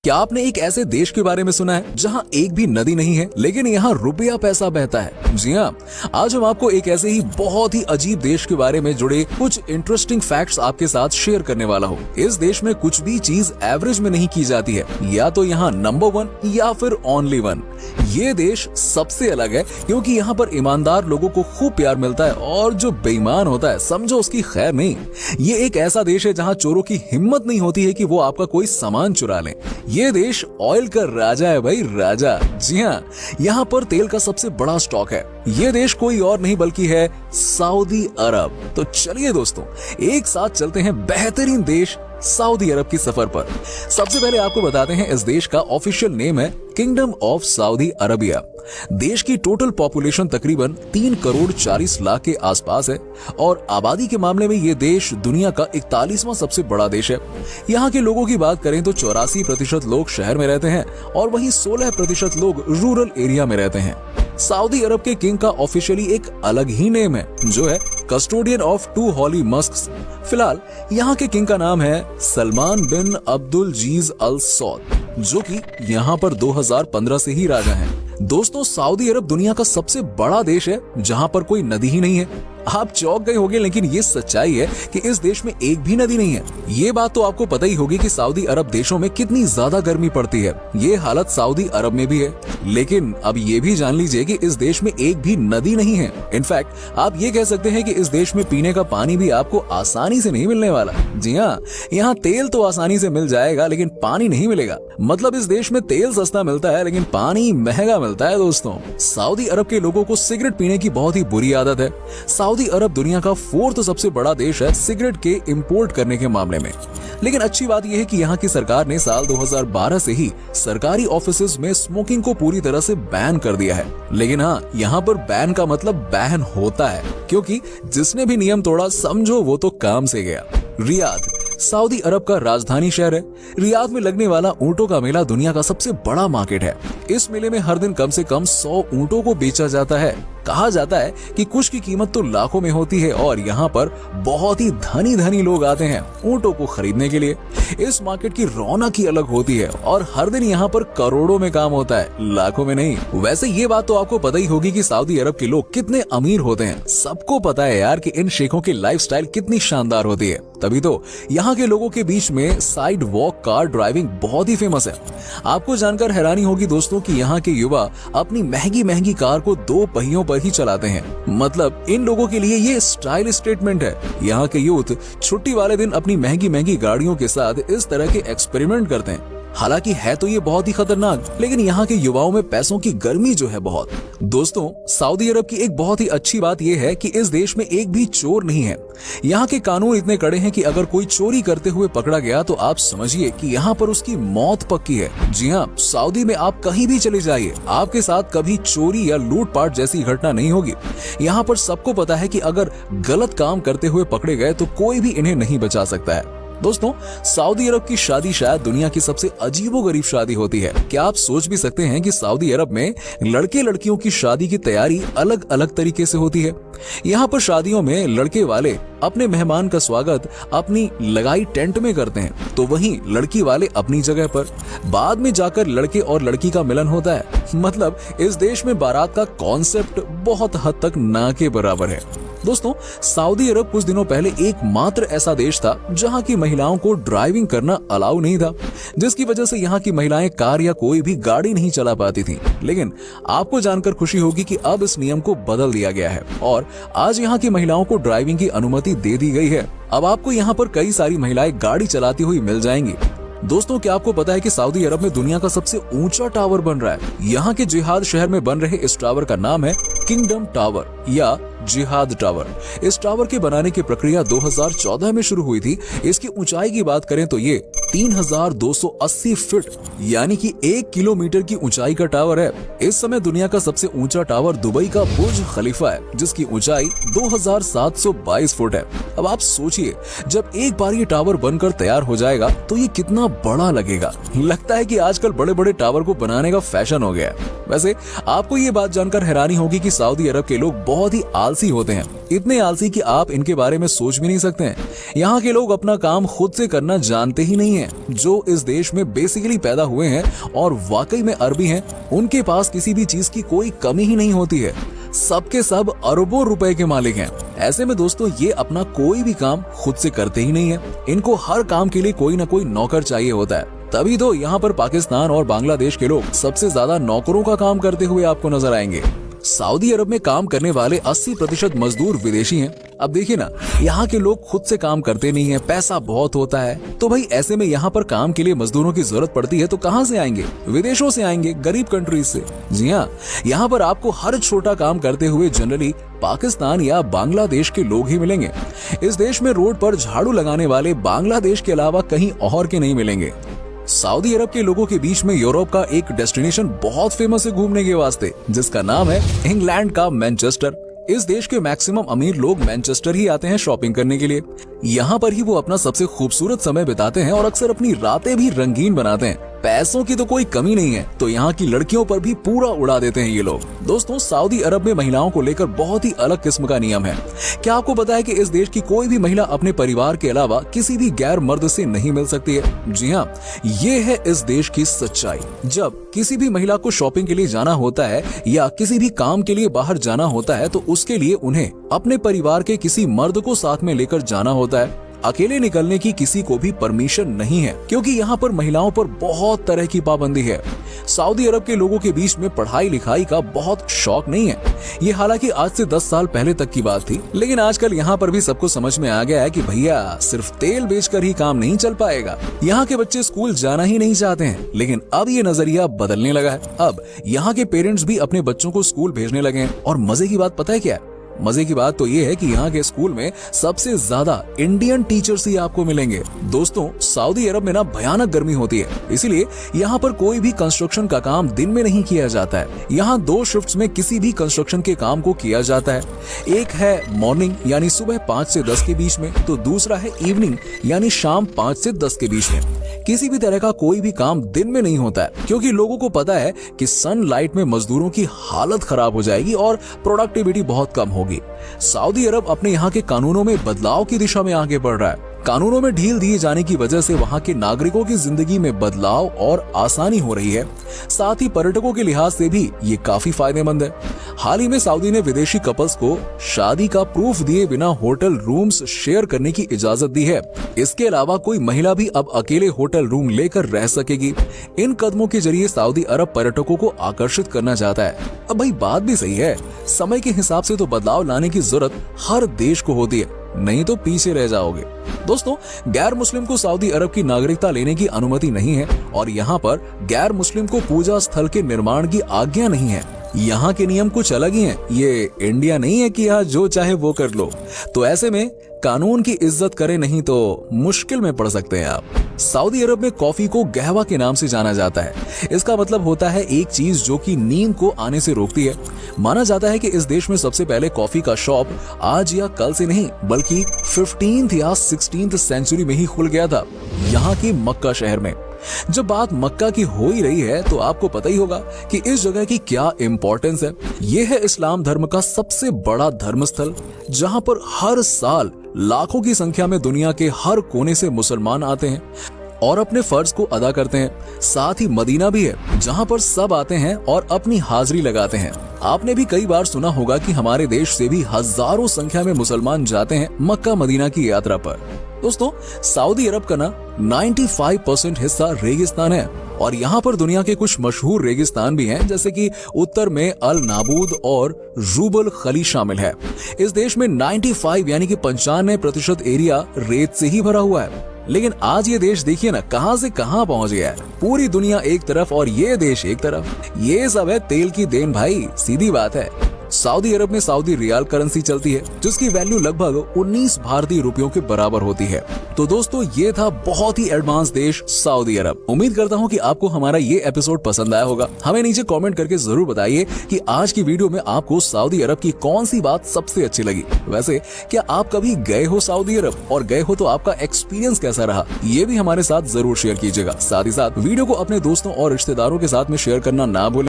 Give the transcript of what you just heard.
क्या आपने एक ऐसे देश के बारे में सुना है जहां एक भी नदी नहीं है लेकिन यहाँ रुपया पैसा बहता है? जी हाँ, आज हम आपको एक ऐसे ही बहुत ही अजीब देश के बारे में जुड़े कुछ इंटरेस्टिंग फैक्ट्स आपके साथ शेयर करने वाला हूँ। इस देश में कुछ भी चीज एवरेज में नहीं की जाती है, या तो यहाँ नंबर 1 या फिर ओनली 1। ये देश सबसे अलग है क्योंकि यहाँ पर ईमानदार लोगों को खूब प्यार मिलता है और जो बेईमान होता है समझो उसकी खैर नहीं। ये एक ऐसा देश है जहाँ चोरों की हिम्मत नहीं होती है कि वो आपका कोई सामान चुरा लें। ये देश ऑयल का राजा है भाई, राजा। जी हाँ, यहाँ पर तेल का सबसे बड़ा स्टॉक है। ये देश कोई और नहीं बल्कि है सऊदी अरब। तो चलिए दोस्तों, एक साथ चलते हैं बेहतरीन देश सऊदी अरब की सफर पर। सबसे पहले आपको बताते हैं इस देश का ऑफिशियल नेम है किंगडम ऑफ सऊदी अरबिया। देश की टोटल पॉपुलेशन तकरीबन 3 करोड़ 40 लाख के आसपास है और आबादी के मामले में ये देश दुनिया का 41वां सबसे बड़ा देश है। यहाँ के लोगों की बात करें तो 84% लोग शहर में रहते हैं और वहीं 16% लोग रूरल एरिया में रहते हैं। सऊदी अरब के किंग का ऑफिशियली एक अलग ही नेम है जो है कस्टोडियन ऑफ 2 हॉली मस्क्स। फिलहाल यहाँ के किंग का नाम है सलमान बिन अब्दुल जीज अल सौद, जो कि यहाँ पर 2015 से ही राजा हैं। दोस्तों, सऊदी अरब दुनिया का सबसे बड़ा देश है जहाँ पर कोई नदी ही नहीं है। आप चौंक गए होंगे, लेकिन ये सच्चाई है कि इस देश में एक भी नदी नहीं है। ये बात तो आपको पता ही होगी कि सऊदी अरब देशों में कितनी ज्यादा गर्मी पड़ती है। ये हालत सऊदी अरब में भी है, लेकिन अब ये भी जान लीजिए कि इस देश में एक भी नदी नहीं है। इनफैक्ट आप ये कह सकते हैं कि इस देश में पीने का पानी भी आपको आसानी से नहीं मिलने वाला। जी हाँ, यहाँ तेल तो आसानी से मिल जाएगा लेकिन पानी नहीं मिलेगा। मतलब इस देश में तेल सस्ता मिलता है लेकिन पानी महंगा मिलता है। दोस्तों, सऊदी अरब के लोगों को सिगरेट पीने की बहुत ही बुरी आदत है। सऊदी अरब दुनिया का 4th सबसे बड़ा देश है सिगरेट के इंपोर्ट करने के मामले में। लेकिन अच्छी बात यह है कि यहाँ की सरकार ने साल 2012 से ही सरकारी ऑफिसेज में स्मोकिंग को पूरी तरह से बैन कर दिया है। लेकिन हाँ, यहाँ पर बैन का मतलब बैन होता है, क्योंकि जिसने भी नियम तोड़ा समझो वो तो काम से गया। रियाद सऊदी अरब का राजधानी शहर है। रियाद में लगने वाला ऊंटों का मेला दुनिया का सबसे बड़ा मार्केट है। इस मेले में हर दिन कम से कम 100 ऊंटों को बेचा जाता है। कहा जाता है कि कुछ की कीमत तो लाखों में होती है और यहाँ पर बहुत ही धनी धनी लोग आते हैं ऊंटों को खरीदने के लिए। इस मार्केट की रौनक ही अलग होती है और हर दिन यहाँ पर करोड़ों में काम होता है, लाखों में नहीं। वैसे ये बात तो आपको पता ही होगी कि सऊदी अरब के लोग कितने अमीर होते हैं। सबको पता है यार कि इन शेखों की लाइफस्टाइल कितनी शानदार होती है, तभी तो यहाँ के लोगों के बीच में साइड वॉक कार ड्राइविंग बहुत ही फेमस है। आपको जानकर हैरानी होगी दोस्तों कि यहाँ के युवा अपनी महंगी महंगी कार को 2 पहियों पर ही चलाते हैं। मतलब इन लोगों के लिए ये स्टाइल स्टेटमेंट है। यहाँ के यूथ छुट्टी वाले दिन अपनी महंगी महंगी गाड़ियों के साथ इस तरह के एक्सपेरिमेंट करते हैं। हालांकि है तो ये बहुत ही खतरनाक, लेकिन यहाँ के युवाओं में पैसों की गर्मी जो है बहुत। दोस्तों, सऊदी अरब की एक बहुत ही अच्छी बात यह है कि इस देश में एक भी चोर नहीं है। यहाँ के कानून इतने कड़े हैं कि अगर कोई चोरी करते हुए पकड़ा गया तो आप समझिए कि यहाँ पर उसकी मौत पक्की है। जी हाँ, सऊदी में आप कहीं भी चले जाइए, आपके साथ कभी चोरी या लूटपाट जैसी घटना नहीं होगी। यहाँ पर सबको पता है कि अगर गलत काम करते हुए पकड़े गए तो कोई भी इन्हें नहीं बचा सकता है। दोस्तों, सऊदी अरब की शादी शायद दुनिया की सबसे अजीबोगरीब शादी होती है। क्या आप सोच भी सकते हैं कि सऊदी अरब में लड़के लड़कियों की शादी की तैयारी अलग अलग तरीके से होती है। यहाँ पर शादियों में लड़के वाले अपने मेहमान का स्वागत अपनी लगाई टेंट में करते हैं, तो वहीं लड़की वाले अपनी जगह पर। बाद में जाकर लड़के और लड़की का मिलन होता है। मतलब इस देश में बारात का कॉन्सेप्ट बहुत हद तक ना के बराबर है। दोस्तों, सऊदी अरब कुछ दिनों पहले एकमात्र ऐसा देश था जहां की महिलाओं को ड्राइविंग करना अलाउ नहीं था, जिसकी वजह से यहाँ की महिलाएं कार या कोई भी गाड़ी नहीं चला पाती थीं। लेकिन आपको जानकर खुशी होगी कि अब इस नियम को बदल दिया गया है और आज यहाँ की महिलाओं को ड्राइविंग की अनुमति दे दी गई है। अब आपको यहाँ पर कई सारी महिलाएं गाड़ी चलाती हुई मिल जाएंगी। दोस्तों, क्या आपको पता है कि सऊदी अरब में दुनिया का सबसे ऊंचा टावर बन रहा है? यहाँ के जिहाद शहर में बन रहे इस टावर का नाम है किंगडम टावर या जिहाद टावर। इस टावर के बनाने की प्रक्रिया 2014 में शुरू हुई थी। इसकी ऊंचाई की बात करें तो ये 3280 फीट यानी कि 1 किलोमीटर की ऊंचाई का टावर है। इस समय दुनिया का सबसे ऊंचा टावर दुबई का बुर्ज खलीफा है, जिसकी ऊंचाई 2722 फुट है। अब आप सोचिए, जब एक बार ये टावर बनकर तैयार हो जाएगा तो ये कितना बड़ा लगेगा। लगता है कि आजकल बड़े बड़े टावर को बनाने का फैशन हो गया है। वैसे आपको ये बात जानकर हैरानी होगी कि सऊदी अरब के लोग बहुत ही आलसी होते हैं, इतने आलसी कि आप इनके बारे में सोच भी नहीं सकते हैं। यहाँ के लोग अपना काम खुद से करना जानते ही नहीं है। जो इस देश में बेसिकली पैदा हुए हैं और वाकई में अरबी हैं, उनके पास किसी भी चीज की कोई कमी ही नहीं होती है। सबके सब अरबों रुपए के मालिक हैं। ऐसे में दोस्तों ये अपना कोई भी काम खुद से करते ही नहीं है। इनको हर काम के लिए कोई ना कोई नौकर चाहिए होता है। तभी तो यहाँ पर पाकिस्तान और बांग्लादेश के लोग सबसे ज्यादा नौकरों का काम करते हुए आपको नजर आएंगे। सऊदी अरब में काम करने वाले 80% मजदूर विदेशी हैं। अब देखिए ना, यहाँ के लोग खुद से काम करते नहीं हैं, पैसा बहुत होता है, तो भाई ऐसे में यहाँ पर काम के लिए मजदूरों की जरूरत पड़ती है तो कहाँ से आएंगे? विदेशों से आएंगे, गरीब कंट्रीज से। जी हाँ, यहाँ पर आपको हर छोटा काम करते हुए जनरली पाकिस्तान या बांग्लादेश के लोग ही मिलेंगे। इस देश में रोड पर झाड़ू लगाने वाले बांग्लादेश के अलावा कहीं और के नहीं मिलेंगे। सऊदी अरब के लोगों के बीच में यूरोप का एक डेस्टिनेशन बहुत फेमस है घूमने के वास्ते, जिसका नाम है इंग्लैंड का मैनचेस्टर। इस देश के मैक्सिमम अमीर लोग मैनचेस्टर ही आते हैं शॉपिंग करने के लिए। यहाँ पर ही वो अपना सबसे खूबसूरत समय बिताते हैं और अक्सर अपनी रातें भी रंगीन बनाते हैं। पैसों की तो कोई कमी नहीं है, तो यहाँ की लड़कियों पर भी पूरा उड़ा देते हैं ये लोग। दोस्तों, सऊदी अरब में महिलाओं को लेकर बहुत ही अलग किस्म का नियम है। क्या आपको पता है कि इस देश की कोई भी महिला अपने परिवार के अलावा किसी भी गैर मर्द से नहीं मिल सकती है? जी हाँ, ये है इस देश की सच्चाई। जब किसी भी महिला को शॉपिंग के लिए जाना होता है या किसी भी काम के लिए बाहर जाना होता है तो उसके लिए उन्हें अपने परिवार के किसी मर्द को साथ में लेकर जाना होता है। अकेले निकलने की किसी को भी परमिशन नहीं है, क्योंकि यहाँ पर महिलाओं पर बहुत तरह की पाबंदी है। सऊदी अरब के लोगों के बीच में पढ़ाई लिखाई का बहुत शौक नहीं है। ये हालांकि आज से 10 साल पहले तक की बात थी, लेकिन आजकल यहाँ पर भी सबको समझ में आ गया है कि भैया सिर्फ तेल बेचकर ही काम नहीं चल पाएगा। यहाँ के बच्चे स्कूल जाना ही नहीं चाहते हैं, लेकिन अब ये नजरिया बदलने लगा है। अब यहाँ के पेरेंट्स भी अपने बच्चों को स्कूल भेजने लगे हैं। और मजे की बात पता है क्या है? मजे की बात तो ये है कि यहाँ के स्कूल में सबसे ज्यादा इंडियन टीचर्स ही आपको मिलेंगे। दोस्तों, सऊदी अरब में ना भयानक गर्मी होती है, इसीलिए यहाँ पर कोई भी कंस्ट्रक्शन का काम दिन में नहीं किया जाता है। यहाँ 2 शिफ्ट्स में किसी भी कंस्ट्रक्शन के काम को किया जाता है। एक है मॉर्निंग यानी सुबह 5 से 10 के बीच में, तो दूसरा है इवनिंग यानी शाम 5 से 10 के बीच में। किसी भी तरह का कोई भी काम दिन में नहीं होता है, क्योंकि लोगों को पता है कि सनलाइट में मजदूरों की हालत खराब हो जाएगी और प्रोडक्टिविटी बहुत कम होगी। सऊदी अरब अपने यहाँ के कानूनों में बदलाव की दिशा में आगे बढ़ रहा है। कानूनों में ढील दिए जाने की वजह से वहाँ के नागरिकों की जिंदगी में बदलाव और आसानी हो रही है। साथ ही पर्यटकों के लिहाज से भी ये काफी फायदेमंद है। हाल ही में सऊदी ने विदेशी कपल्स को शादी का प्रूफ दिए बिना होटल रूम्स शेयर करने की इजाजत दी है। इसके अलावा कोई महिला भी अब अकेले होटल रूम लेकर रह सकेगी। इन कदमों के जरिए सऊदी अरब पर्यटकों को आकर्षित करना चाहता है। अब भाई बात भी सही है, समय के हिसाब से तो बदलाव लाने की जरूरत हर देश को होती है, नहीं तो पीछे रह जाओगे। दोस्तों, गैर मुस्लिम को सऊदी अरब की नागरिकता लेने की अनुमति नहीं है और यहाँ पर गैर मुस्लिम को पूजा स्थल के निर्माण की आज्ञा नहीं है। यहाँ के नियम कुछ अलग ही हैं। ये इंडिया नहीं है कि यहाँ जो चाहे वो कर लो। तो ऐसे में कानून की इज्जत करें, नहीं तो मुश्किल में पड़ सकते हैं आप। सऊदी अरब में कॉफी को कहवा के नाम से जाना जाता है। इसका मतलब होता है एक चीज जो कि नींद को आने से रोकती है। माना जाता है कि इस देश में सबसे पहले कॉफी का शॉप आज या कल से नहीं बल्कि 15th या 16th सेंचुरी में ही खुल गया था, यहाँ के मक्का शहर में। जब बात मक्का की हो ही रही है तो आपको पता ही होगा कि इस जगह की क्या इम्पोर्टेंस है। ये है इस्लाम धर्म का सबसे बड़ा धर्म स्थल, जहाँ पर हर साल लाखों की संख्या में दुनिया के हर कोने से मुसलमान आते हैं और अपने फर्ज को अदा करते हैं। साथ ही मदीना भी है, जहाँ पर सब आते हैं और अपनी हाजिरी लगाते हैं। आपने भी कई बार सुना होगा कि हमारे देश से भी हजारों संख्या में मुसलमान जाते हैं मक्का मदीना की यात्रा पर। दोस्तों, सऊदी अरब का ना 95% हिस्सा रेगिस्तान है और यहाँ पर दुनिया के कुछ मशहूर रेगिस्तान भी हैं, जैसे कि उत्तर में अल नाबूद और रूबल खली शामिल है। इस देश में 95 यानी कि 95% एरिया रेत से ही भरा हुआ है। लेकिन आज ये देश देखिए ना कहां से कहां पहुंच गया है। पूरी दुनिया एक तरफ और ये देश एक तरफ। ये सब है तेल की देन भाई, सीधी बात है। सऊदी अरब में सऊदी रियाल करेंसी चलती है, जिसकी वैल्यू लगभग 19 भारतीय रुपयों के बराबर होती है। तो दोस्तों, ये था बहुत ही एडवांस देश सऊदी अरब। उम्मीद करता हूँ कि आपको हमारा ये एपिसोड पसंद आया होगा। हमें नीचे कमेंट करके जरूर बताइए कि आज की वीडियो में आपको सऊदी अरब की कौन सी बात सबसे अच्छी लगी। वैसे क्या आप कभी गए हो सऊदी अरब, और गए हो तो आपका एक्सपीरियंस कैसा रहा, ये भी हमारे साथ जरूर शेयर कीजिएगा। साथ ही साथ वीडियो को अपने दोस्तों और रिश्तेदारों के साथ में शेयर करना ना भूलें।